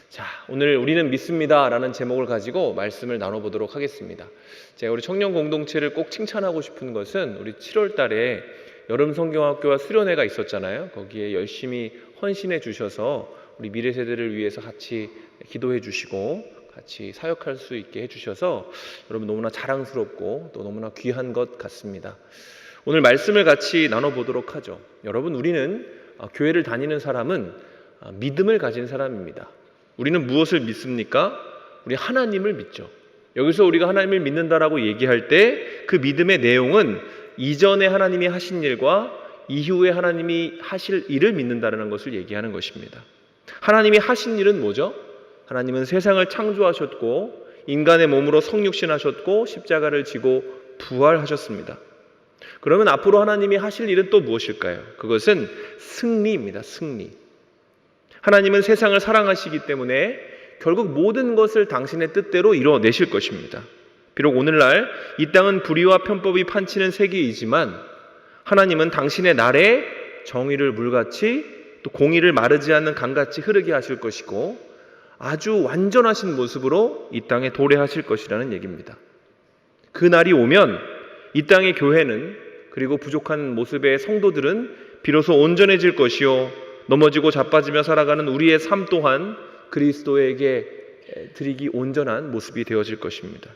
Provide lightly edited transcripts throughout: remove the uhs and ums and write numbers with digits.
자, 오늘 우리는 믿습니다 라는 제목을 가지고 말씀을 나눠보도록 하겠습니다. 제가 우리 청년 공동체를 꼭 칭찬하고 싶은 것은 우리 7월 달에 여름 성경학교와 수련회가 있었잖아요. 거기에 열심히 헌신해 주셔서 우리 미래 세대를 위해서 같이 기도해 주시고 같이 사역할 수 있게 해주셔서 여러분 너무나 자랑스럽고 또 너무나 귀한 것 같습니다. 오늘 말씀을 같이 나눠보도록 하죠. 여러분, 우리는 교회를 다니는 사람은 믿음을 가진 사람입니다. 우리는 무엇을 믿습니까? 우리 하나님을 믿죠. 여기서 우리가 하나님을 믿는다라고 얘기할 때 그 믿음의 내용은 이전에 하나님이 하신 일과 이후에 하나님이 하실 일을 믿는다는 것을 얘기하는 것입니다. 하나님이 하신 일은 뭐죠? 하나님은 세상을 창조하셨고 인간의 몸으로 성육신하셨고 십자가를 지고 부활하셨습니다. 그러면 앞으로 하나님이 하실 일은 또 무엇일까요? 그것은 승리입니다. 승리. 하나님은 세상을 사랑하시기 때문에 결국 모든 것을 당신의 뜻대로 이뤄내실 것입니다. 비록 오늘날 이 땅은 불의와 편법이 판치는 세계이지만 하나님은 당신의 날에 정의를 물같이 또 공의를 마르지 않는 강같이 흐르게 하실 것이고 아주 완전하신 모습으로 이 땅에 도래하실 것이라는 얘기입니다. 그 날이 오면 이 땅의 교회는 그리고 부족한 모습의 성도들은 비로소 온전해질 것이요 넘어지고 자빠지며 살아가는 우리의 삶 또한 그리스도에게 드리기 온전한 모습이 되어질 것입니다.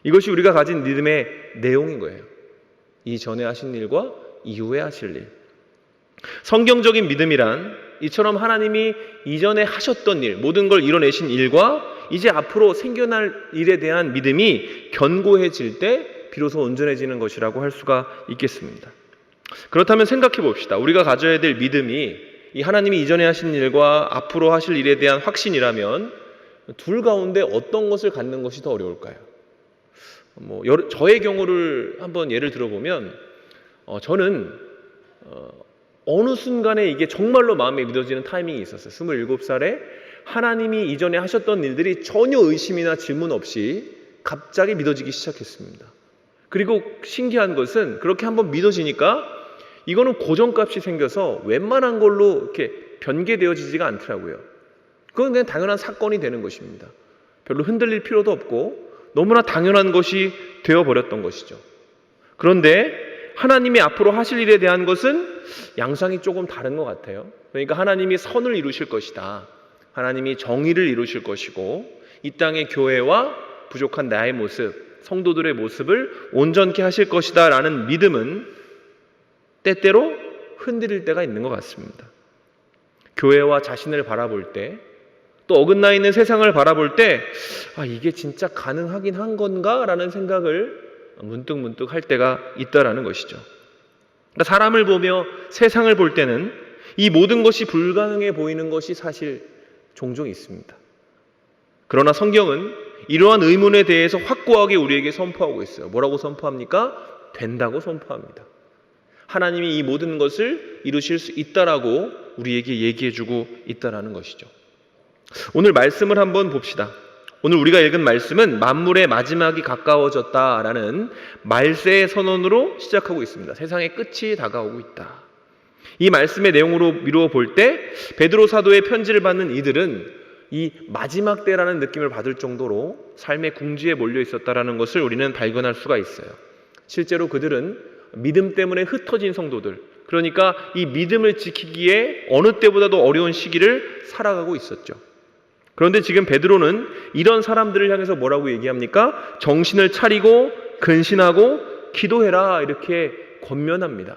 이것이 우리가 가진 믿음의 내용인 거예요. 이전에 하신 일과 이후에 하실 일. 성경적인 믿음이란 이처럼 하나님이 이전에 하셨던 일, 모든 걸 이뤄내신 일과 이제 앞으로 생겨날 일에 대한 믿음이 견고해질 때 비로소 온전해지는 것이라고 할 수가 있겠습니다. 그렇다면 생각해 봅시다. 우리가 가져야 될 믿음이 이 하나님이 이전에 하신 일과 앞으로 하실 일에 대한 확신이라면 둘 가운데 어떤 것을 갖는 것이 더 어려울까요? 저의 경우를 한번 예를 들어보면 저는 어느 순간에 이게 정말로 마음에 믿어지는 타이밍이 있었어요. 27살에 하나님이 이전에 하셨던 일들이 전혀 의심이나 질문 없이 갑자기 믿어지기 시작했습니다. 그리고 신기한 것은 그렇게 한번 믿어지니까 이거는 고정값이 생겨서 웬만한 걸로 이렇게 변개되어지지가 않더라고요. 그건 그냥 당연한 사건이 되는 것입니다. 별로 흔들릴 필요도 없고 너무나 당연한 것이 되어버렸던 것이죠. 그런데 하나님이 앞으로 하실 일에 대한 것은 양상이 조금 다른 것 같아요. 그러니까 하나님이 선을 이루실 것이다. 하나님이 정의를 이루실 것이고 이 땅의 교회와 부족한 나의 모습, 성도들의 모습을 온전케 하실 것이다 라는 믿음은 때때로 흔들릴 때가 있는 것 같습니다. 교회와 자신을 바라볼 때, 또 어긋나 있는 세상을 바라볼 때 이게 진짜 가능하긴 한 건가? 라는 생각을 문득 할 때가 있다라는 것이죠. 그러니까 사람을 보며 세상을 볼 때는 이 모든 것이 불가능해 보이는 것이 사실 종종 있습니다. 그러나 성경은 이러한 의문에 대해서 확고하게 우리에게 선포하고 있어요. 뭐라고 선포합니까? 된다고 선포합니다. 하나님이 이 모든 것을 이루실 수 있다라고 우리에게 얘기해주고 있다라는 것이죠. 오늘 말씀을 한번 봅시다. 오늘 우리가 읽은 말씀은 만물의 마지막이 가까워졌다라는 말세의 선언으로 시작하고 있습니다. 세상의 끝이 다가오고 있다. 이 말씀의 내용으로 미루어 볼 때 베드로 사도의 편지를 받는 이들은 이 마지막 때라는 느낌을 받을 정도로 삶의 궁지에 몰려 있었다라는 것을 우리는 발견할 수가 있어요. 실제로 그들은 믿음 때문에 흩어진 성도들, 그러니까 이 믿음을 지키기에 어느 때보다도 어려운 시기를 살아가고 있었죠. 그런데 지금 베드로는 이런 사람들을 향해서 뭐라고 얘기합니까? 정신을 차리고 근신하고 기도해라 이렇게 권면합니다.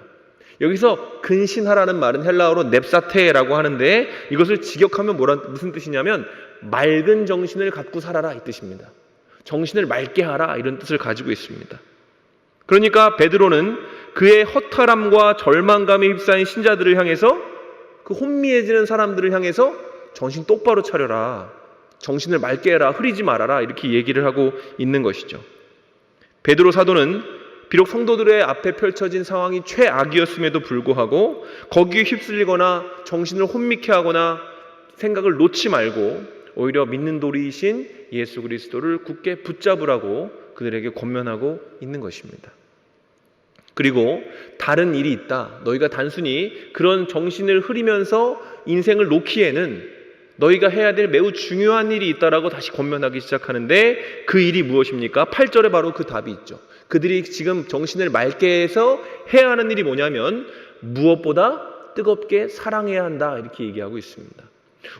여기서 근신하라는 말은 헬라어로 넵사테라고 하는데 이것을 직역하면 무슨 뜻이냐면 맑은 정신을 갖고 살아라 이 뜻입니다. 정신을 맑게 하라 이런 뜻을 가지고 있습니다. 그러니까 베드로는 그의 허탈함과 절망감에 휩싸인 신자들을 향해서 그 혼미해지는 사람들을 향해서 정신 똑바로 차려라. 정신을 맑게 해라. 흐리지 말아라. 이렇게 얘기를 하고 있는 것이죠. 베드로 사도는 비록 성도들의 앞에 펼쳐진 상황이 최악이었음에도 불구하고 거기에 휩쓸리거나 정신을 혼미케 하거나 생각을 놓지 말고 오히려 믿는 도리이신 예수 그리스도를 굳게 붙잡으라고 그들에게 권면하고 있는 것입니다. 그리고 다른 일이 있다. 너희가 단순히 그런 정신을 흐리면서 인생을 놓기에는 너희가 해야 될 매우 중요한 일이 있다라고 다시 권면하기 시작하는데 그 일이 무엇입니까? 8절에 바로 그 답이 있죠. 그들이 지금 정신을 맑게 해서 해야 하는 일이 뭐냐면 무엇보다 뜨겁게 사랑해야 한다 이렇게 얘기하고 있습니다.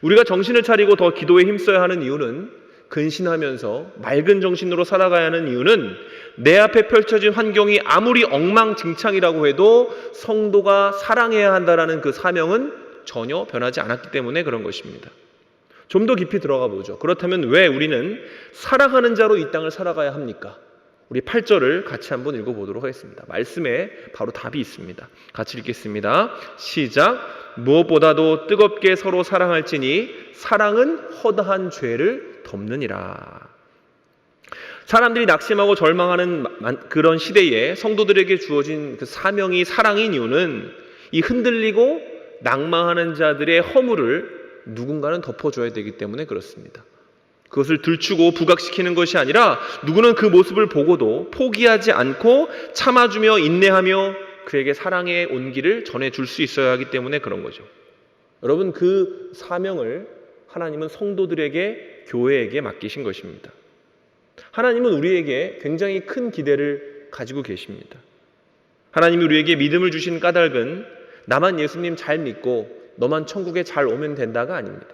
우리가 정신을 차리고 더 기도에 힘써야 하는 이유는 근신하면서 맑은 정신으로 살아가야 하는 이유는 내 앞에 펼쳐진 환경이 아무리 엉망진창이라고 해도 성도가 사랑해야 한다라는 그 사명은 전혀 변하지 않았기 때문에 그런 것입니다. 좀 더 깊이 들어가 보죠. 그렇다면 왜 우리는 사랑하는 자로 이 땅을 살아가야 합니까? 우리 8절을 같이 한번 읽어보도록 하겠습니다. 말씀에 바로 답이 있습니다. 같이 읽겠습니다. 시작. 무엇보다도 뜨겁게 서로 사랑할지니 사랑은 허다한 죄를 덮느니라. 사람들이 낙심하고 절망하는 그런 시대에 성도들에게 주어진 그 사명이 사랑인 이유는 이 흔들리고 낭망하는 자들의 허물을 누군가는 덮어줘야 되기 때문에 그렇습니다. 그것을 들추고 부각시키는 것이 아니라 누구는 그 모습을 보고도 포기하지 않고 참아주며 인내하며 그에게 사랑의 온기를 전해줄 수 있어야 하기 때문에 그런 거죠. 여러분, 그 사명을 하나님은 성도들에게, 교회에게 맡기신 것입니다. 하나님은 우리에게 굉장히 큰 기대를 가지고 계십니다. 하나님이 우리에게 믿음을 주신 까닭은 나만 예수님 잘 믿고 너만 천국에 잘 오면 된다가 아닙니다.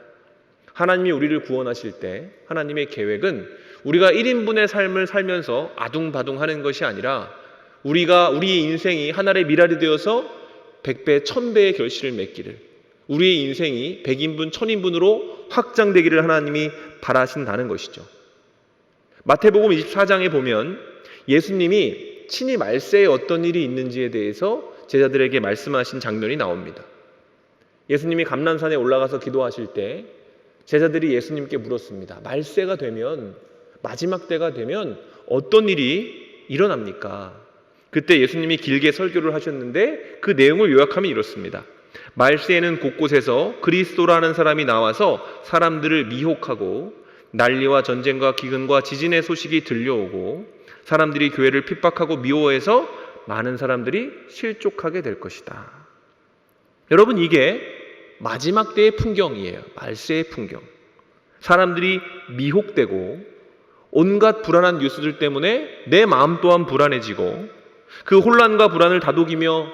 하나님이 우리를 구원하실 때 하나님의 계획은 우리가 1인분의 삶을 살면서 아둥바둥하는 것이 아니라 우리의 인생이 하늘의 미랄이 되어서 100배, 1000배의 결실을 맺기를, 우리의 인생이 100인분, 1000인분으로 확장되기를 하나님이 바라신다는 것이죠. 마태복음 24장에 보면 예수님이 친히 말세에 어떤 일이 있는지에 대해서 제자들에게 말씀하신 장면이 나옵니다. 예수님이 감람산에 올라가서 기도하실 때 제자들이 예수님께 물었습니다. 말세가 되면, 마지막 때가 되면 어떤 일이 일어납니까? 그때 예수님이 길게 설교를 하셨는데 그 내용을 요약하면 이렇습니다. 말세에는 곳곳에서 그리스도라는 사람이 나와서 사람들을 미혹하고 난리와 전쟁과 기근과 지진의 소식이 들려오고 사람들이 교회를 핍박하고 미워해서 많은 사람들이 실족하게 될 것이다. 여러분, 이게 마지막 때의 풍경이에요. 말세의 풍경. 사람들이 미혹되고 온갖 불안한 뉴스들 때문에 내 마음 또한 불안해지고 그 혼란과 불안을 다독이며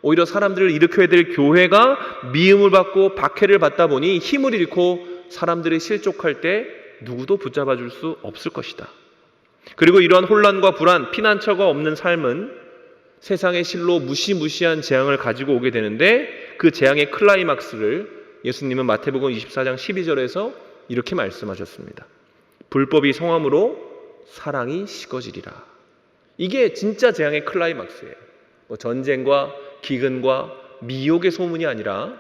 오히려 사람들을 일으켜야 될 교회가 미움을 받고 박해를 받다 보니 힘을 잃고 사람들이 실족할 때 누구도 붙잡아 줄 수 없을 것이다. 그리고 이러한 혼란과 불안, 피난처가 없는 삶은 세상의 실로 무시무시한 재앙을 가지고 오게 되는데 그 재앙의 클라이막스를 예수님은 마태복음 24장 12절에서 이렇게 말씀하셨습니다. 불법이 성함으로 사랑이 식어지리라. 이게 진짜 재앙의 클라이막스예요. 전쟁과 기근과 미혹의 소문이 아니라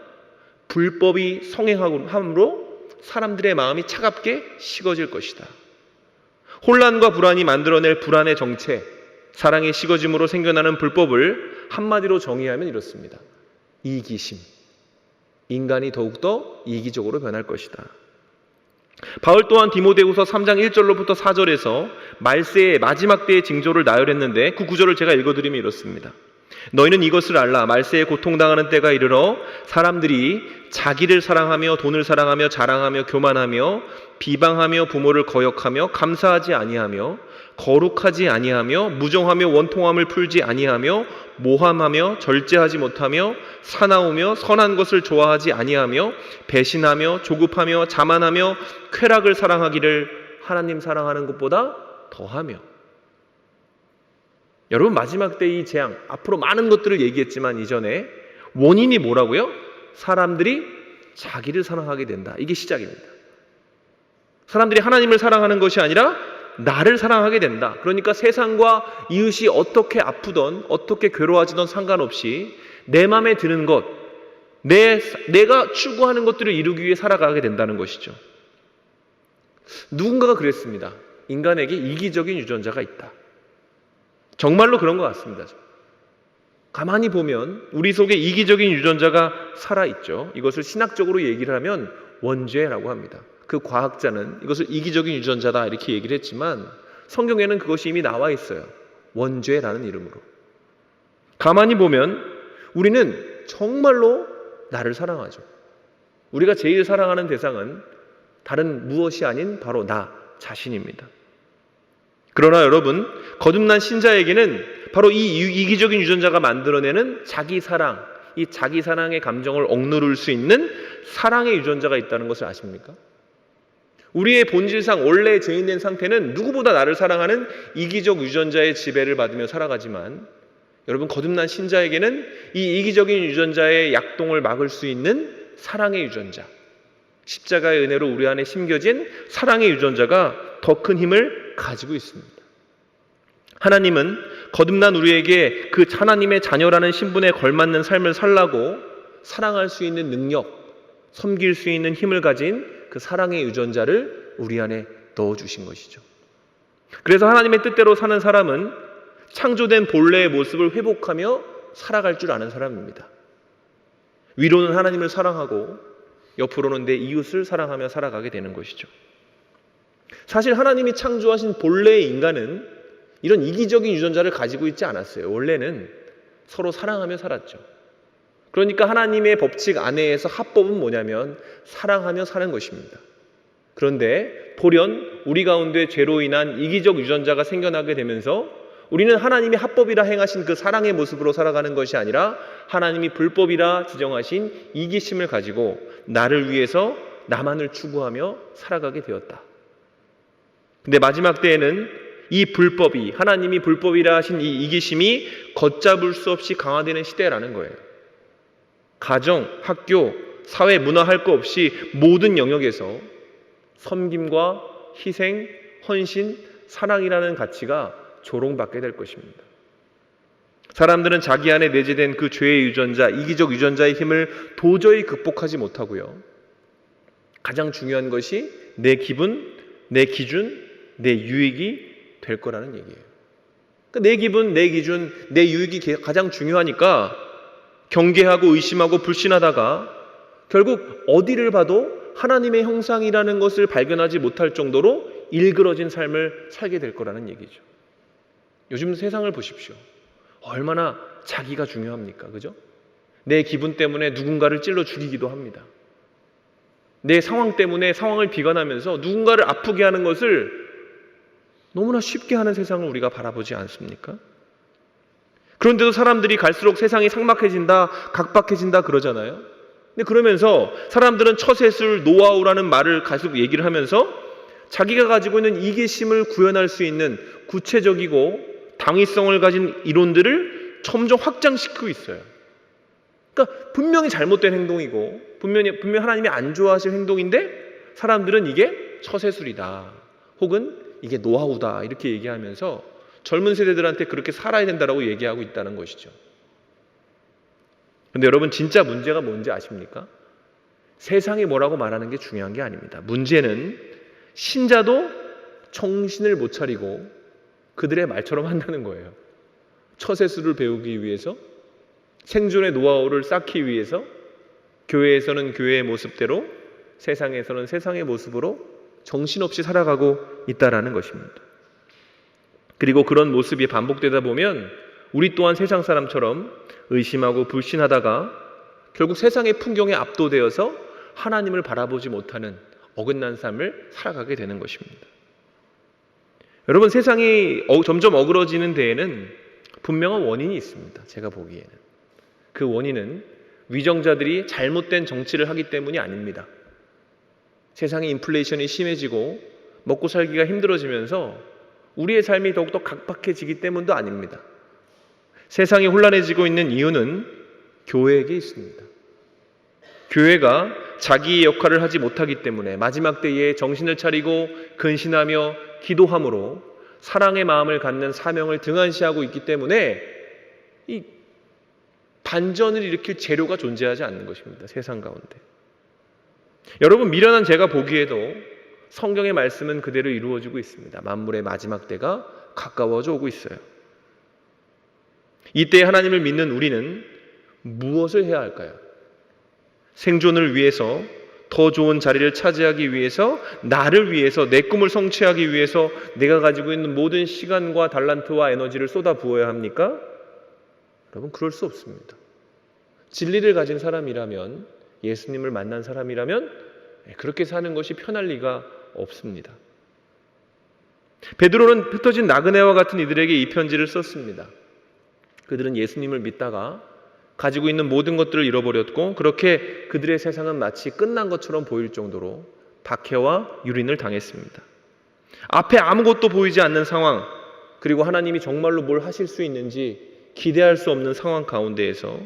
불법이 성행함으로 사람들의 마음이 차갑게 식어질 것이다. 혼란과 불안이 만들어낼 불안의 정체, 사랑의 식어짐으로 생겨나는 불법을 한마디로 정의하면 이렇습니다. 이기심. 인간이 더욱더 이기적으로 변할 것이다. 바울 또한 디모데후서 3장 1절로부터 4절에서 말세의 마지막 때의 징조를 나열했는데 그 구절을 제가 읽어드리면 이렇습니다. 너희는 이것을 알라. 말세에 고통당하는 때가 이르러 사람들이 자기를 사랑하며 돈을 사랑하며 자랑하며 교만하며 비방하며 부모를 거역하며 감사하지 아니하며 거룩하지 아니하며 무정하며 원통함을 풀지 아니하며 모함하며 절제하지 못하며 사나우며 선한 것을 좋아하지 아니하며 배신하며 조급하며 자만하며 쾌락을 사랑하기를 하나님 사랑하는 것보다 더하며. 여러분, 마지막 때 이 재앙, 앞으로 많은 것들을 얘기했지만 이전에 원인이 뭐라고요? 사람들이 자기를 사랑하게 된다. 이게 시작입니다. 사람들이 하나님을 사랑하는 것이 아니라 나를 사랑하게 된다. 그러니까 세상과 이웃이 어떻게 아프던 어떻게 괴로워하지던 상관없이 내 마음에 드는 것, 내가 추구하는 것들을 이루기 위해 살아가게 된다는 것이죠. 누군가가 그랬습니다. 인간에게 이기적인 유전자가 있다. 정말로 그런 것 같습니다. 가만히 보면 우리 속에 이기적인 유전자가 살아있죠. 이것을 신학적으로 얘기를 하면 원죄라고 합니다. 그 과학자는 이것을 이기적인 유전자다 이렇게 얘기를 했지만 성경에는 그것이 이미 나와 있어요. 원죄라는 이름으로. 가만히 보면 우리는 정말로 나를 사랑하죠. 우리가 제일 사랑하는 대상은 다른 무엇이 아닌 바로 나 자신입니다. 그러나 여러분, 거듭난 신자에게는 바로 이 이기적인 유전자가 만들어내는 자기 사랑, 이 자기 사랑의 감정을 억누를 수 있는 사랑의 유전자가 있다는 것을 아십니까? 우리의 본질상 원래 죄인된 상태는 누구보다 나를 사랑하는 이기적 유전자의 지배를 받으며 살아가지만, 여러분, 거듭난 신자에게는 이 이기적인 유전자의 약동을 막을 수 있는 사랑의 유전자, 십자가의 은혜로 우리 안에 심겨진 사랑의 유전자가 더 큰 힘을 가지고 있습니다. 하나님은 거듭난 우리에게 그 하나님의 자녀라는 신분에 걸맞는 삶을 살라고 사랑할 수 있는 능력, 섬길 수 있는 힘을 가진 그 사랑의 유전자를 우리 안에 넣어주신 것이죠. 그래서 하나님의 뜻대로 사는 사람은 창조된 본래의 모습을 회복하며 살아갈 줄 아는 사람입니다. 위로는 하나님을 사랑하고 옆으로는 내 이웃을 사랑하며 살아가게 되는 것이죠. 사실 하나님이 창조하신 본래의 인간은 이런 이기적인 유전자를 가지고 있지 않았어요. 원래는 서로 사랑하며 살았죠. 그러니까 하나님의 법칙 안에서 합법은 뭐냐면 사랑하며 사는 것입니다. 그런데 돌연 우리 가운데 죄로 인한 이기적 유전자가 생겨나게 되면서 우리는 하나님이 합법이라 행하신 그 사랑의 모습으로 살아가는 것이 아니라 하나님이 불법이라 지정하신 이기심을 가지고 나를 위해서 나만을 추구하며 살아가게 되었다. 근데 마지막 때에는 이 불법이, 하나님이 불법이라 하신 이 이기심이 걷잡을 수 없이 강화되는 시대라는 거예요. 가정, 학교, 사회, 문화 할 거 없이 모든 영역에서 섬김과 희생, 헌신, 사랑이라는 가치가 조롱받게 될 것입니다. 사람들은 자기 안에 내재된 그 죄의 유전자, 이기적 유전자의 힘을 도저히 극복하지 못하고요. 가장 중요한 것이 내 기분, 내 기준, 내 유익이 될 거라는 얘기예요. 그러니까 내 기분, 내 기준, 내 유익이 가장 중요하니까 경계하고 의심하고 불신하다가 결국 어디를 봐도 하나님의 형상이라는 것을 발견하지 못할 정도로 일그러진 삶을 살게 될 거라는 얘기죠. 요즘 세상을 보십시오. 얼마나 자기가 중요합니까? 그죠? 내 기분 때문에 누군가를 찔러 죽이기도 합니다. 내 상황 때문에 상황을 비관하면서 누군가를 아프게 하는 것을 너무나 쉽게 하는 세상을 우리가 바라보지 않습니까? 그런데도 사람들이 갈수록 세상이 삭막해진다, 각박해진다 그러잖아요. 근데 그러면서 사람들은 처세술, 노하우라는 말을 계속 얘기를 하면서 자기가 가지고 있는 이기심을 구현할 수 있는 구체적이고 당위성을 가진 이론들을 점점 확장시키고 있어요. 그러니까 분명히 잘못된 행동이고 분명히 하나님이 안 좋아하실 행동인데 사람들은 이게 처세술이다 혹은 이게 노하우다 이렇게 얘기하면서 젊은 세대들한테 그렇게 살아야 된다고 얘기하고 있다는 것이죠. 그런데 여러분, 진짜 문제가 뭔지 아십니까? 세상이 뭐라고 말하는 게 중요한 게 아닙니다. 문제는 신자도 정신을 못 차리고 그들의 말처럼 한다는 거예요. 처세술을 배우기 위해서, 생존의 노하우를 쌓기 위해서 교회에서는 교회의 모습대로, 세상에서는 세상의 모습으로 정신없이 살아가고 있다라는 것입니다. 그리고 그런 모습이 반복되다 보면 우리 또한 세상 사람처럼 의심하고 불신하다가 결국 세상의 풍경에 압도되어서 하나님을 바라보지 못하는 어긋난 삶을 살아가게 되는 것입니다. 여러분, 세상이 점점 어그러지는 데에는 분명한 원인이 있습니다. 제가 보기에는. 그 원인은 위정자들이 잘못된 정치를 하기 때문이 아닙니다. 세상의 인플레이션이 심해지고 먹고 살기가 힘들어지면서 우리의 삶이 더욱더 각박해지기 때문도 아닙니다. 세상이 혼란해지고 있는 이유는 교회에게 있습니다. 교회가 자기의 역할을 하지 못하기 때문에 마지막 때에 정신을 차리고 근신하며 기도함으로 사랑의 마음을 갖는 사명을 등한시하고 있기 때문에 이 반전을 일으킬 재료가 존재하지 않는 것입니다. 세상 가운데. 여러분, 미련한 제가 보기에도 성경의 말씀은 그대로 이루어지고 있습니다. 만물의 마지막 때가 가까워져 오고 있어요. 이때 하나님을 믿는 우리는 무엇을 해야 할까요? 생존을 위해서, 더 좋은 자리를 차지하기 위해서, 나를 위해서, 내 꿈을 성취하기 위해서 내가 가지고 있는 모든 시간과 달란트와 에너지를 쏟아 부어야 합니까? 여러분, 그럴 수 없습니다. 진리를 가진 사람이라면 예수님을 만난 사람이라면 그렇게 사는 것이 편할 리가 없습니다. 베드로는 흩어진 나그네와 같은 이들에게 이 편지를 썼습니다. 그들은 예수님을 믿다가 가지고 있는 모든 것들을 잃어버렸고 그렇게 그들의 세상은 마치 끝난 것처럼 보일 정도로 박해와 유린을 당했습니다. 앞에 아무것도 보이지 않는 상황, 그리고 하나님이 정말로 뭘 하실 수 있는지 기대할 수 없는 상황 가운데에서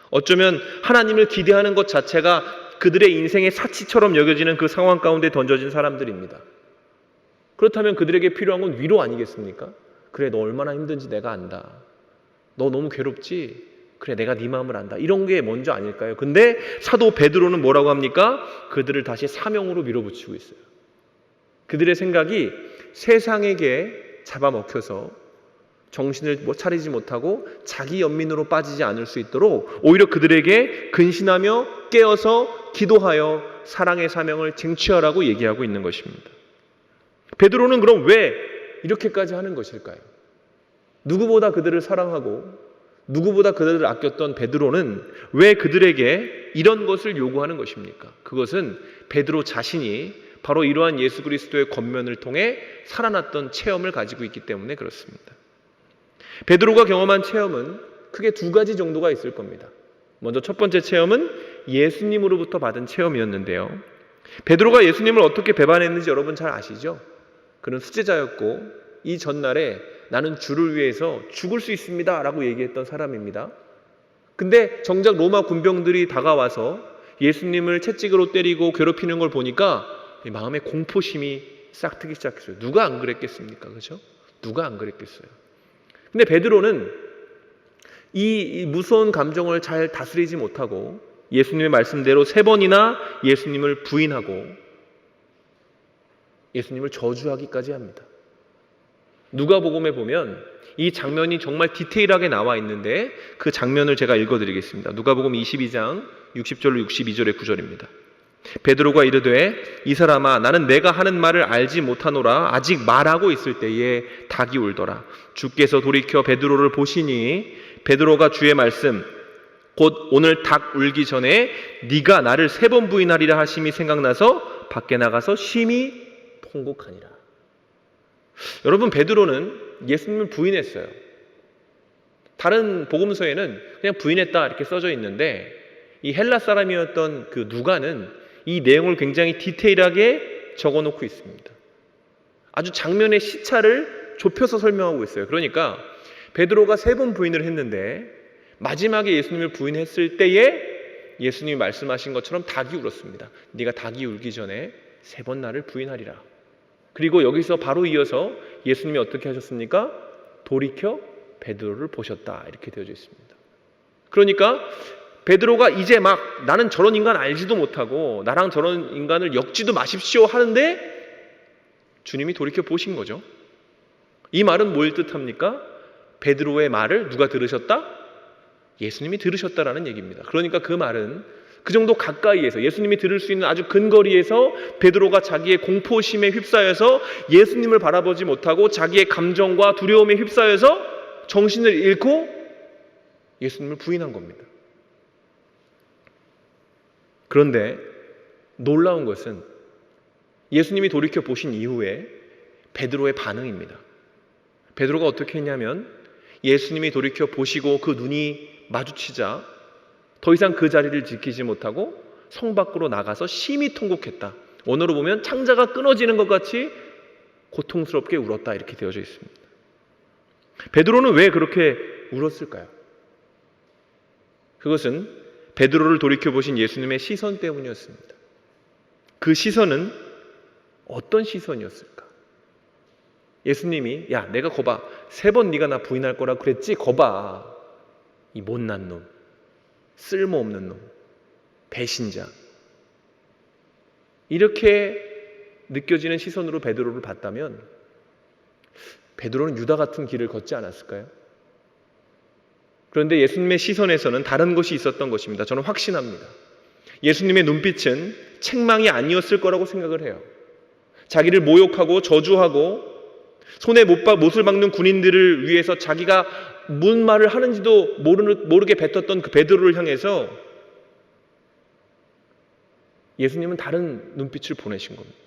어쩌면 하나님을 기대하는 것 자체가 그들의 인생의 사치처럼 여겨지는 그 상황 가운데 던져진 사람들입니다. 그렇다면 그들에게 필요한 건 위로 아니겠습니까? 그래, 너 얼마나 힘든지 내가 안다. 너 너무 괴롭지? 그래, 내가 네 마음을 안다. 이런 게 먼저 아닐까요? 근데 사도 베드로는 뭐라고 합니까? 그들을 다시 사명으로 밀어붙이고 있어요. 그들의 생각이 세상에게 잡아먹혀서 정신을 차리지 못하고 자기 연민으로 빠지지 않을 수 있도록 오히려 그들에게 근신하며 깨어서 기도하여 사랑의 사명을 쟁취하라고 얘기하고 있는 것입니다. 베드로는 그럼 왜 이렇게까지 하는 것일까요? 누구보다 그들을 사랑하고 누구보다 그들을 아꼈던 베드로는 왜 그들에게 이런 것을 요구하는 것입니까? 그것은 베드로 자신이 바로 이러한 예수 그리스도의 권면을 통해 살아났던 체험을 가지고 있기 때문에 그렇습니다. 베드로가 경험한 체험은 크게 두 가지 정도가 있을 겁니다. 먼저 첫 번째 체험은 예수님으로부터 받은 체험이었는데요. 베드로가 예수님을 어떻게 배반했는지 여러분 잘 아시죠? 그는 수제자였고 이 전날에 나는 주를 위해서 죽을 수 있습니다 라고 얘기했던 사람입니다. 근데 정작 로마 군병들이 다가와서 예수님을 채찍으로 때리고 괴롭히는 걸 보니까 마음에 공포심이 싹트기 시작했어요. 누가 안 그랬겠습니까? 그렇죠? 누가 안 그랬겠어요? 근데 베드로는 이 무서운 감정을 잘 다스리지 못하고 예수님의 말씀대로 3번이나 예수님을 부인하고 예수님을 저주하기까지 합니다. 누가복음에 보면 이 장면이 정말 디테일하게 나와 있는데 그 장면을 제가 읽어드리겠습니다. 누가복음 22장 60절로 62절의 구절입니다. 베드로가 이르되 이 사람아 나는 내가 하는 말을 알지 못하노라. 아직 말하고 있을 때에 닭이 울더라. 주께서 돌이켜 베드로를 보시니 베드로가 주의 말씀 곧 오늘 닭 울기 전에 네가 나를 3번 부인하리라 하심이 생각나서 밖에 나가서 심히 통곡하니라. 여러분, 베드로는 예수님을 부인했어요. 다른 복음서에는 그냥 부인했다 이렇게 써져 있는데 이 헬라 사람이었던 그 누가는 이 내용을 굉장히 디테일하게 적어놓고 있습니다. 아주 장면의 시차를 좁혀서 설명하고 있어요. 그러니까 베드로가 3번 부인을 했는데 마지막에 예수님을 부인했을 때에 예수님이 말씀하신 것처럼 닭이 울었습니다. 네가 닭이 울기 전에 3번 나를 부인하리라. 그리고 여기서 바로 이어서 예수님이 어떻게 하셨습니까? 돌이켜 베드로를 보셨다 이렇게 되어져 있습니다. 그러니까 베드로가 이제 막 나는 저런 인간 알지도 못하고 나랑 저런 인간을 엮지도 마십시오 하는데 주님이 돌이켜 보신 거죠. 이 말은 뭘 뜻합니까? 베드로의 말을 누가 들으셨다? 예수님이 들으셨다라는 얘기입니다. 그러니까 그 말은 그 정도 가까이에서 예수님이 들을 수 있는 아주 근거리에서 베드로가 자기의 공포심에 휩싸여서 예수님을 바라보지 못하고 자기의 감정과 두려움에 휩싸여서 정신을 잃고 예수님을 부인한 겁니다. 그런데 놀라운 것은 예수님이 돌이켜 보신 이후에 베드로의 반응입니다. 베드로가 어떻게 했냐면 예수님이 돌이켜 보시고 그 눈이 마주치자 더 이상 그 자리를 지키지 못하고 성 밖으로 나가서 심히 통곡했다. 원어로 보면 창자가 끊어지는 것 같이 고통스럽게 울었다 이렇게 되어져 있습니다. 베드로는 왜 그렇게 울었을까요? 그것은 베드로를 돌이켜보신 예수님의 시선 때문이었습니다. 그 시선은 어떤 시선이었을까? 예수님이 야 내가 거봐 3번 네가 나 부인할 거라 그랬지 거봐 이 못난 놈 쓸모없는 놈 배신자 이렇게 느껴지는 시선으로 베드로를 봤다면 베드로는 유다 같은 길을 걷지 않았을까요? 그런데 예수님의 시선에서는 다른 것이 있었던 것입니다. 저는 확신합니다. 예수님의 눈빛은 책망이 아니었을 거라고 생각을 해요. 자기를 모욕하고 저주하고 손에 못을 박는 군인들을 위해서 자기가 무슨 말을 하는지도 모르게 뱉었던 그 베드로를 향해서 예수님은 다른 눈빛을 보내신 겁니다.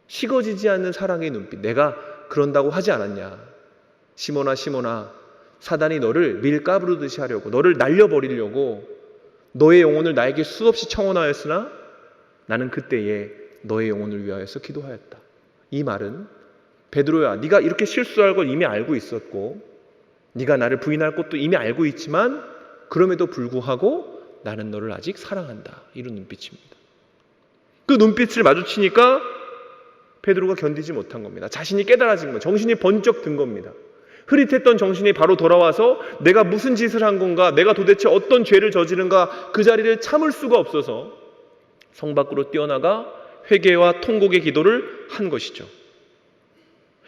식어지지 않는 사랑의 눈빛. 내가 그런다고 하지 않았냐. 시몬아 시몬아, 사단이 너를 밀 까부르듯이 하려고, 너를 날려버리려고 너의 영혼을 나에게 수없이 청원하였으나 나는 그때에 너의 영혼을 위하여서 기도하였다. 이 말은 베드로야, 네가 이렇게 실수할 걸 이미 알고 있었고 네가 나를 부인할 것도 이미 알고 있지만 그럼에도 불구하고 나는 너를 아직 사랑한다. 이런 눈빛입니다. 그 눈빛을 마주치니까 베드로가 견디지 못한 겁니다. 자신이 깨달아진 거, 정신이 번쩍 든 겁니다. 흐릿했던 정신이 바로 돌아와서 내가 무슨 짓을 한 건가, 내가 도대체 어떤 죄를 저지른가, 그 자리를 참을 수가 없어서 성 밖으로 뛰어나가 회개와 통곡의 기도를 한 것이죠.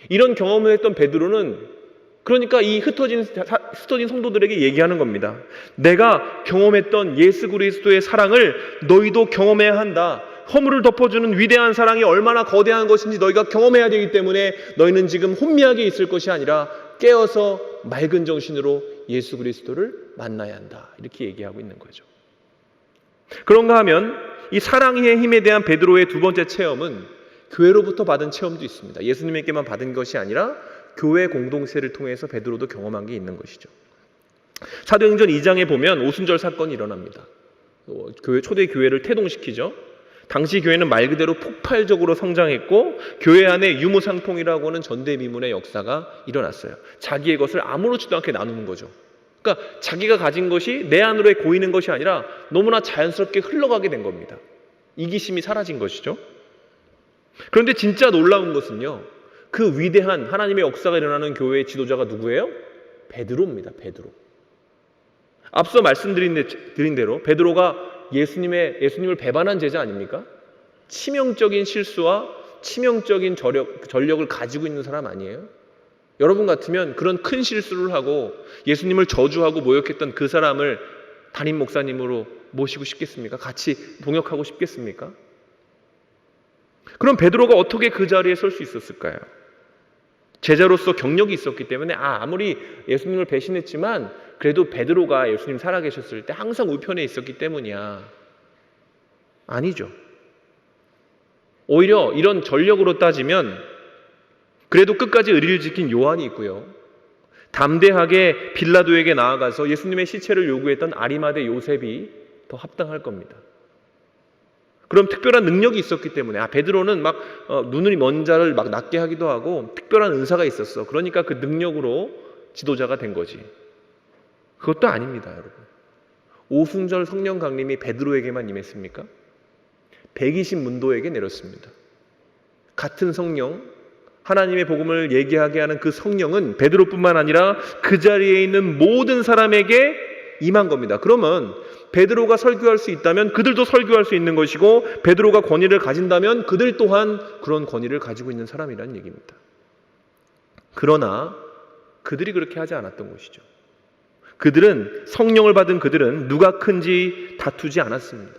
이런 경험을 했던 베드로는 그러니까 이 흩어진 성도들에게 얘기하는 겁니다. 내가 경험했던 예수 그리스도의 사랑을 너희도 경험해야 한다. 허물을 덮어주는 위대한 사랑이 얼마나 거대한 것인지 너희가 경험해야 되기 때문에 너희는 지금 혼미하게 있을 것이 아니라 깨어서 맑은 정신으로 예수 그리스도를 만나야 한다. 이렇게 얘기하고 있는 거죠. 그런가 하면 이 사랑의 힘에 대한 베드로의 두 번째 체험은 교회로부터 받은 체험도 있습니다. 예수님에게만 받은 것이 아니라 교회 공동체를 통해서 베드로도 경험한 게 있는 것이죠. 사도행전 2장에 보면 오순절 사건이 일어납니다. 초대 교회를 태동시키죠. 당시 교회는 말 그대로 폭발적으로 성장했고 교회 안에 유무상통이라고 하는 전대미문의 역사가 일어났어요. 자기의 것을 아무렇지도 않게 나누는 거죠. 그러니까 자기가 가진 것이 내 안으로 고이는 것이 아니라 너무나 자연스럽게 흘러가게 된 겁니다. 이기심이 사라진 것이죠. 그런데 진짜 놀라운 것은요, 그 위대한 하나님의 역사가 일어나는 교회의 지도자가 누구예요? 베드로입니다. 베드로. 앞서 말씀드린 대로 베드로가 예수님을 배반한 제자 아닙니까? 치명적인 실수와 치명적인 전력을 가지고 있는 사람 아니에요? 여러분 같으면 그런 큰 실수를 하고 예수님을 저주하고 모욕했던 그 사람을 담임 목사님으로 모시고 싶겠습니까? 같이 동역하고 싶겠습니까? 그럼 베드로가 어떻게 그 자리에 설 수 있었을까요? 제자로서 경력이 있었기 때문에 아무리 예수님을 배신했지만 그래도 베드로가 예수님 살아계셨을 때 항상 우편에 있었기 때문이야. 아니죠. 오히려 이런 전력으로 따지면 그래도 끝까지 의리를 지킨 요한이 있고요. 담대하게 빌라도에게 나아가서 예수님의 시체를 요구했던 아리마대 요셉이 더 합당할 겁니다. 그럼 특별한 능력이 있었기 때문에 베드로는 막 눈이 먼 자를 막 낫게 하기도 하고 특별한 은사가 있었어. 그러니까 그 능력으로 지도자가 된 거지. 그것도 아닙니다, 여러분. 오순절 성령 강림이 베드로에게만 임했습니까? 120문도에게 내렸습니다. 같은 성령, 하나님의 복음을 얘기하게 하는 그 성령은 베드로뿐만 아니라 그 자리에 있는 모든 사람에게 임한 겁니다. 그러면 베드로가 설교할 수 있다면 그들도 설교할 수 있는 것이고, 베드로가 권위를 가진다면 그들 또한 그런 권위를 가지고 있는 사람이라는 얘기입니다. 그러나 그들이 그렇게 하지 않았던 것이죠. 성령을 받은 그들은 누가 큰지 다투지 않았습니다.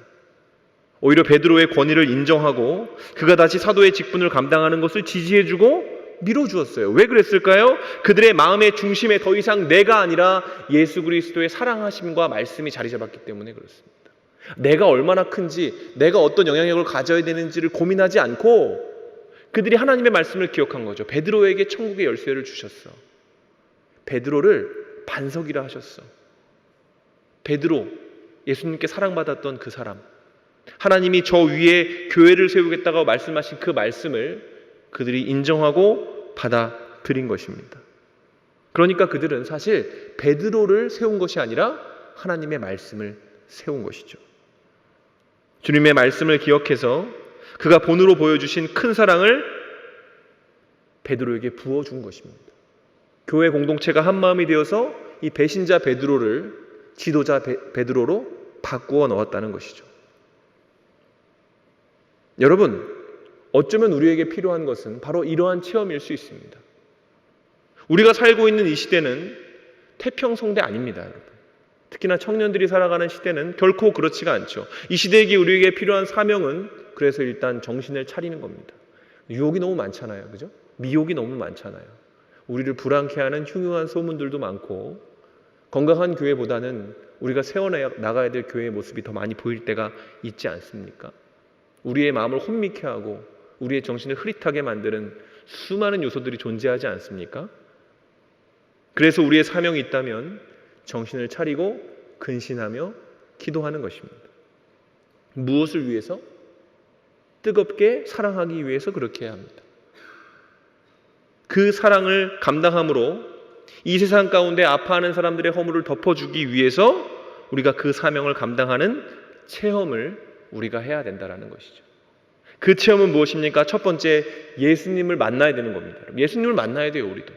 오히려 베드로의 권위를 인정하고 그가 다시 사도의 직분을 감당하는 것을 지지해주고 밀어주었어요. 왜 그랬을까요? 그들의 마음의 중심에 더 이상 내가 아니라 예수 그리스도의 사랑하심과 말씀이 자리 잡았기 때문에 그렇습니다. 내가 얼마나 큰지, 내가 어떤 영향력을 가져야 되는지를 고민하지 않고 그들이 하나님의 말씀을 기억한 거죠. 베드로에게 천국의 열쇠를 주셨어. 베드로를 반석이라 하셨어. 베드로, 예수님께 사랑받았던 그 사람, 하나님이 저 위에 교회를 세우겠다고 말씀하신 그 말씀을 그들이 인정하고 받아들인 것입니다. 그러니까 그들은 사실 베드로를 세운 것이 아니라 하나님의 말씀을 세운 것이죠. 주님의 말씀을 기억해서 그가 본으로 보여주신 큰 사랑을 베드로에게 부어준 것입니다. 교회 공동체가 한 마음이 되어서 이 배신자 베드로를 지도자 베드로로 바꾸어 넣었다는 것이죠. 여러분, 어쩌면 우리에게 필요한 것은 바로 이러한 체험일 수 있습니다. 우리가 살고 있는 이 시대는 태평성대 아닙니다, 여러분. 특히나 청년들이 살아가는 시대는 결코 그렇지가 않죠. 이 시대에게 우리에게 필요한 사명은 그래서 일단 정신을 차리는 겁니다. 유혹이 너무 많잖아요, 그죠? 미혹이 너무 많잖아요. 우리를 불안케 하는 흉흉한 소문들도 많고, 건강한 교회보다는 우리가 세워나가야 될 교회의 모습이 더 많이 보일 때가 있지 않습니까? 우리의 마음을 혼미케 하고 우리의 정신을 흐릿하게 만드는 수많은 요소들이 존재하지 않습니까? 그래서 우리의 사명이 있다면 정신을 차리고 근신하며 기도하는 것입니다. 무엇을 위해서? 뜨겁게 사랑하기 위해서 그렇게 해야 합니다. 그 사랑을 감당함으로 이 세상 가운데 아파하는 사람들의 허물을 덮어주기 위해서 우리가 그 사명을 감당하는 체험을 우리가 해야 된다는 것이죠. 그 체험은 무엇입니까? 첫 번째, 예수님을 만나야 되는 겁니다. 예수님을 만나야 돼요, 우리도.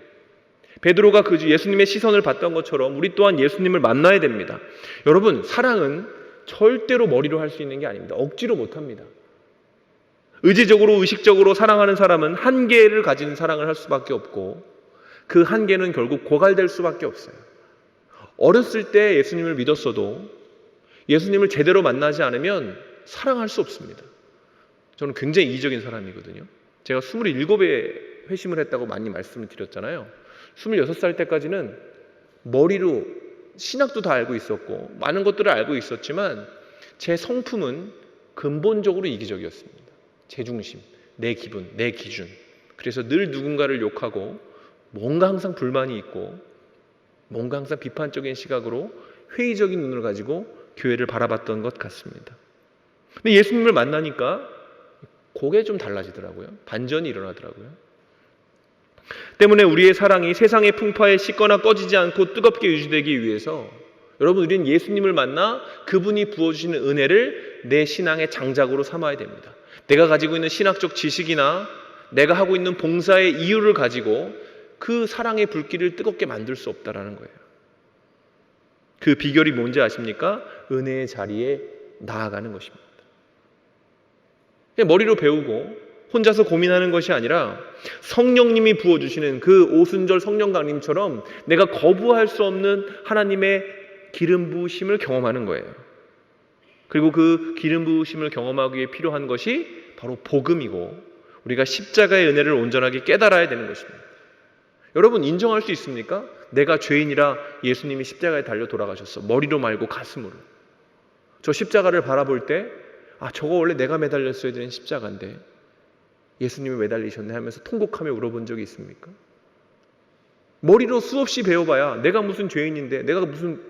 베드로가 그 예수님의 시선을 받던 것처럼 우리 또한 예수님을 만나야 됩니다. 여러분, 사랑은 절대로 머리로 할 수 있는 게 아닙니다. 억지로 못합니다. 의지적으로 의식적으로 사랑하는 사람은 한계를 가진 사랑을 할 수밖에 없고 그 한계는 결국 고갈될 수밖에 없어요. 어렸을 때 예수님을 믿었어도 예수님을 제대로 만나지 않으면 사랑할 수 없습니다. 저는 굉장히 이기적인 사람이거든요. 제가 27에 회심을 했다고 많이 말씀을 드렸잖아요. 26살 때까지는 머리로 신학도 다 알고 있었고 많은 것들을 알고 있었지만 제 성품은 근본적으로 이기적이었습니다. 제 중심, 내 기분, 내 기준. 그래서 늘 누군가를 욕하고 뭔가 항상 불만이 있고 뭔가 항상 비판적인 시각으로 회의적인 눈을 가지고 교회를 바라봤던 것 같습니다. 근데 예수님을 만나니까 그게 좀 달라지더라고요. 반전이 일어나더라고요. 때문에 우리의 사랑이 세상의 풍파에 식거나 꺼지지 않고 뜨겁게 유지되기 위해서 여러분, 우리는 예수님을 만나 그분이 부어주시는 은혜를 내 신앙의 장작으로 삼아야 됩니다. 내가 가지고 있는 신학적 지식이나 내가 하고 있는 봉사의 이유를 가지고 그 사랑의 불길을 뜨겁게 만들 수 없다라는 거예요. 그 비결이 뭔지 아십니까? 은혜의 자리에 나아가는 것입니다. 그냥 머리로 배우고 혼자서 고민하는 것이 아니라 성령님이 부어주시는 그 오순절 성령 강림처럼 내가 거부할 수 없는 하나님의 기름 부으심을 경험하는 거예요. 그리고 그 기름 부으심을 경험하기 위해 필요한 것이 바로 복음이고 우리가 십자가의 은혜를 온전하게 깨달아야 되는 것입니다. 여러분, 인정할 수 있습니까? 내가 죄인이라 예수님이 십자가에 달려 돌아가셨어. 머리로 말고 가슴으로. 저 십자가를 바라볼 때 저거 원래 내가 매달렸어야 되는 십자가인데 예수님이 매달리셨네 하면서 통곡하며 울어본 적이 있습니까? 머리로 수없이 배워봐야 내가 무슨 죄인인데 내가 무슨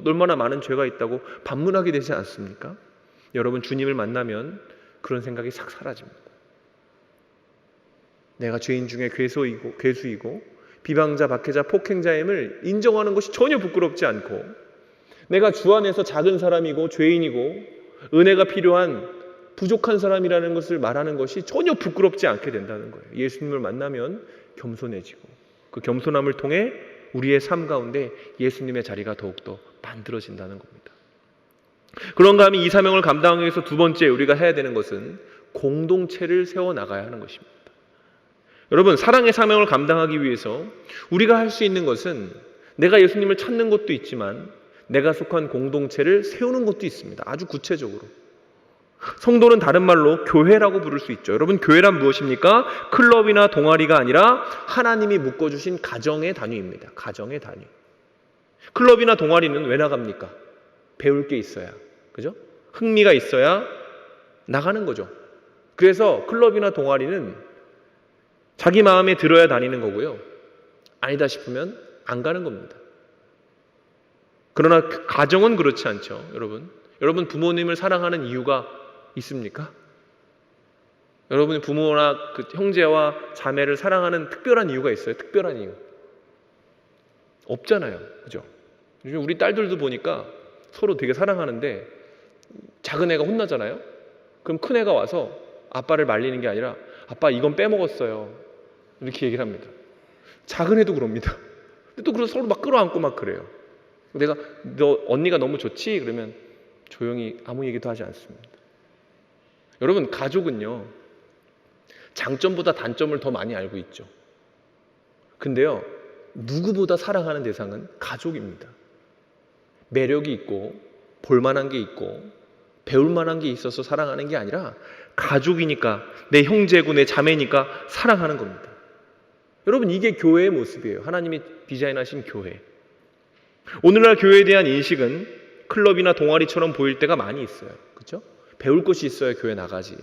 얼마나 많은 죄가 있다고 반문하게 되지 않습니까? 여러분, 주님을 만나면 그런 생각이 싹 사라집니다. 내가 죄인 중에 괴수이고 비방자, 박해자, 폭행자임을 인정하는 것이 전혀 부끄럽지 않고 내가 주 안에서 작은 사람이고 죄인이고 은혜가 필요한 부족한 사람이라는 것을 말하는 것이 전혀 부끄럽지 않게 된다는 거예요. 예수님을 만나면 겸손해지고 그 겸손함을 통해 우리의 삶 가운데 예수님의 자리가 더욱더 만들어진다는 겁니다. 그런가 하면 이 사명을 감당하기 위해서 두 번째 우리가 해야 되는 것은 공동체를 세워나가야 하는 것입니다. 여러분, 사랑의 사명을 감당하기 위해서 우리가 할 수 있는 것은 내가 예수님을 찾는 것도 있지만 내가 속한 공동체를 세우는 것도 있습니다. 아주 구체적으로. 성도는 다른 말로 교회라고 부를 수 있죠. 여러분, 교회란 무엇입니까? 클럽이나 동아리가 아니라 하나님이 묶어주신 가정의 단위입니다. 가정의 단위. 클럽이나 동아리는 왜 나갑니까? 배울 게 있어야. 그죠? 흥미가 있어야 나가는 거죠. 그래서 클럽이나 동아리는 자기 마음에 들어야 다니는 거고요. 아니다 싶으면 안 가는 겁니다. 그러나 가정은 그렇지 않죠, 여러분. 여러분, 부모님을 사랑하는 이유가 있습니까? 여러분이 부모나 그 형제와 자매를 사랑하는 특별한 이유가 있어요? 특별한 이유. 없잖아요. 그죠? 요즘 우리 딸들도 보니까 서로 되게 사랑하는데 작은 애가 혼나잖아요? 그럼 큰 애가 와서 아빠를 말리는 게 아니라 아빠 이건 빼먹었어요. 이렇게 얘기를 합니다. 작은 애도 그럽니다. 근데 또 그래서 서로 막 끌어안고 막 그래요. 내가 너 언니가 너무 좋지? 그러면 조용히 아무 얘기도 하지 않습니다. 여러분, 가족은요 장점보다 단점을 더 많이 알고 있죠. 근데요 누구보다 사랑하는 대상은 가족입니다. 매력이 있고 볼만한 게 있고 배울 만한 게 있어서 사랑하는 게 아니라 가족이니까, 내 형제고 내 자매니까 사랑하는 겁니다. 여러분, 이게 교회의 모습이에요. 하나님이 디자인하신 교회. 오늘날 교회에 대한 인식은 클럽이나 동아리처럼 보일 때가 많이 있어요. 그렇죠? 배울 것이 있어야 교회 나가지.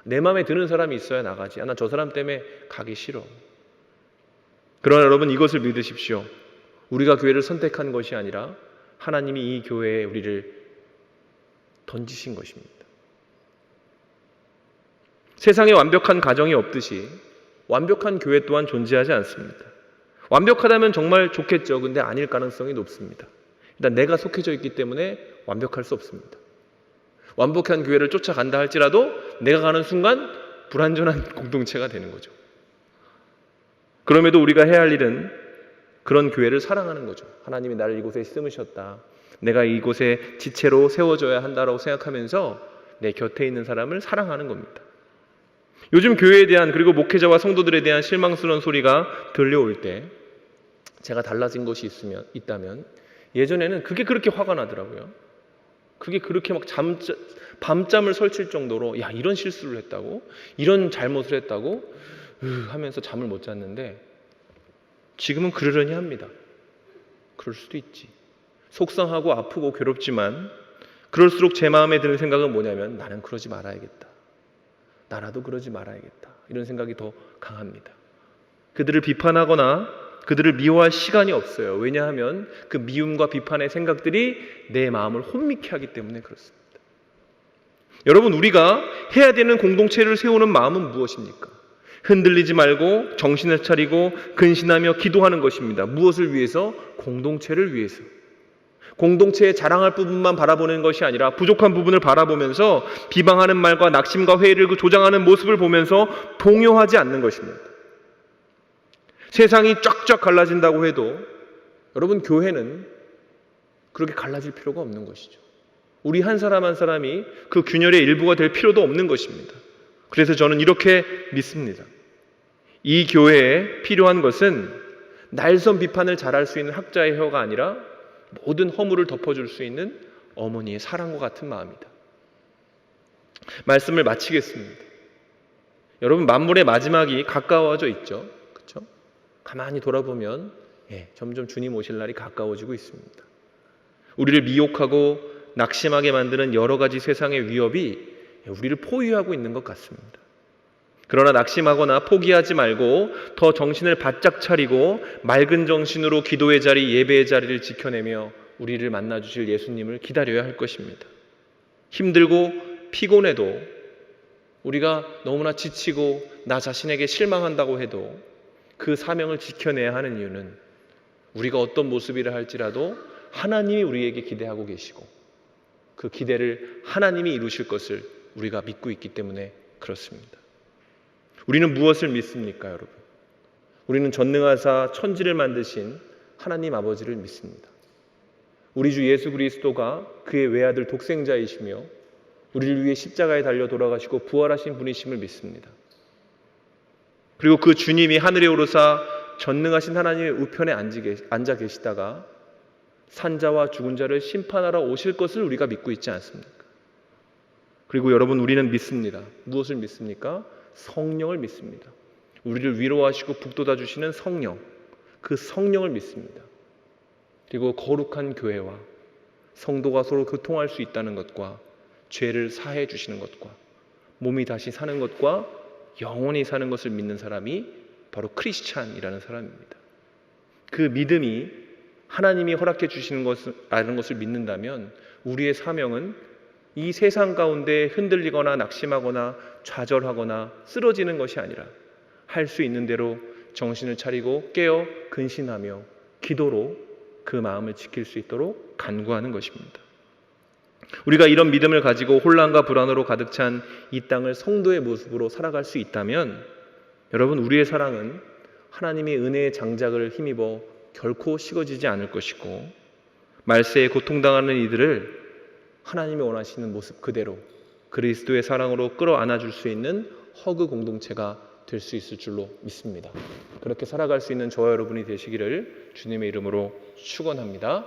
내 마음에 드는 사람이 있어야 나가지. 나 저 사람 때문에 가기 싫어. 그러나 여러분, 이것을 믿으십시오. 우리가 교회를 선택한 것이 아니라 하나님이 이 교회에 우리를 던지신 것입니다. 세상에 완벽한 가정이 없듯이 완벽한 교회 또한 존재하지 않습니다. 완벽하다면 정말 좋겠죠. 근데 아닐 가능성이 높습니다. 일단 내가 속해져 있기 때문에 완벽할 수 없습니다. 완벽한 교회를 쫓아간다 할지라도 내가 가는 순간 불완전한 공동체가 되는 거죠. 그럼에도 우리가 해야 할 일은 그런 교회를 사랑하는 거죠. 하나님이 나를 이곳에 심으셨다. 내가 이곳에 지체로 세워져야 한다라고 생각하면서 내 곁에 있는 사람을 사랑하는 겁니다. 요즘 교회에 대한, 그리고 목회자와 성도들에 대한 실망스러운 소리가 들려올 때 제가 달라진 것이 있다면 예전에는 그게 그렇게 화가 나더라고요. 그게 그렇게 막 밤잠을 설칠 정도로 야, 이런 실수를 했다고? 이런 잘못을 했다고? 하면서 잠을 못 잤는데 지금은 그러려니 합니다. 그럴 수도 있지. 속상하고 아프고 괴롭지만 그럴수록 제 마음에 드는 생각은 뭐냐면 나는 그러지 말아야겠다. 나라도 그러지 말아야겠다. 이런 생각이 더 강합니다. 그들을 비판하거나 그들을 미워할 시간이 없어요. 왜냐하면 그 미움과 비판의 생각들이 내 마음을 혼미케 하기 때문에 그렇습니다. 여러분, 우리가 해야 되는 공동체를 세우는 마음은 무엇입니까? 흔들리지 말고 정신을 차리고 근신하며 기도하는 것입니다. 무엇을 위해서? 공동체를 위해서. 공동체에 자랑할 부분만 바라보는 것이 아니라 부족한 부분을 바라보면서 비방하는 말과 낙심과 회의를 조장하는 모습을 보면서 동요하지 않는 것입니다. 세상이 쫙쫙 갈라진다고 해도 여러분, 교회는 그렇게 갈라질 필요가 없는 것이죠. 우리 한 사람 한 사람이 그 균열의 일부가 될 필요도 없는 것입니다. 그래서 저는 이렇게 믿습니다. 이 교회에 필요한 것은 날선 비판을 잘할 수 있는 학자의 혀가 아니라 모든 허물을 덮어줄 수 있는 어머니의 사랑과 같은 마음이다. 말씀을 마치겠습니다. 여러분, 만물의 마지막이 가까워져 있죠. 그렇죠? 가만히 돌아보면 점점 주님 오실 날이 가까워지고 있습니다. 우리를 미혹하고 낙심하게 만드는 여러 가지 세상의 위협이 우리를 포위하고 있는 것 같습니다. 그러나 낙심하거나 포기하지 말고 더 정신을 바짝 차리고 맑은 정신으로 기도의 자리, 예배의 자리를 지켜내며 우리를 만나주실 예수님을 기다려야 할 것입니다. 힘들고 피곤해도, 우리가 너무나 지치고 나 자신에게 실망한다고 해도 그 사명을 지켜내야 하는 이유는 우리가 어떤 모습이라 할지라도 하나님이 우리에게 기대하고 계시고 그 기대를 하나님이 이루실 것을 우리가 믿고 있기 때문에 그렇습니다. 우리는 무엇을 믿습니까, 여러분? 우리는 전능하사 천지를 만드신 하나님 아버지를 믿습니다. 우리 주 예수 그리스도가 그의 외아들 독생자이시며 우리를 위해 십자가에 달려 돌아가시고 부활하신 분이심을 믿습니다. 그리고 그 주님이 하늘에 오르사 전능하신 하나님의 우편에 앉아 계시다가 산자와 죽은 자를 심판하러 오실 것을 우리가 믿고 있지 않습니까? 그리고 여러분, 우리는 믿습니다. 무엇을 믿습니까? 성령을 믿습니다. 우리를 위로하시고 북돋아 주시는 성령, 그 성령을 믿습니다. 그리고 거룩한 교회와 성도가 서로 교통할 수 있다는 것과 죄를 사해 주시는 것과 몸이 다시 사는 것과 영원히 사는 것을 믿는 사람이 바로 크리스찬이라는 사람입니다. 그 믿음이 하나님이 허락해 주시는 것을 믿는다면 우리의 사명은 이 세상 가운데 흔들리거나 낙심하거나 좌절하거나 쓰러지는 것이 아니라 할 수 있는 대로 정신을 차리고 깨어 근신하며 기도로 그 마음을 지킬 수 있도록 간구하는 것입니다. 우리가 이런 믿음을 가지고 혼란과 불안으로 가득 찬 이 땅을 성도의 모습으로 살아갈 수 있다면 여러분, 우리의 사랑은 하나님의 은혜의 장작을 힘입어 결코 식어지지 않을 것이고 말세에 고통당하는 이들을 하나님이 원하시는 모습 그대로 그리스도의 사랑으로 끌어안아 줄 수 있는 허그 공동체가 될 수 있을 줄로 믿습니다. 그렇게 살아갈 수 있는 저와 여러분이 되시기를 주님의 이름으로 축원합니다.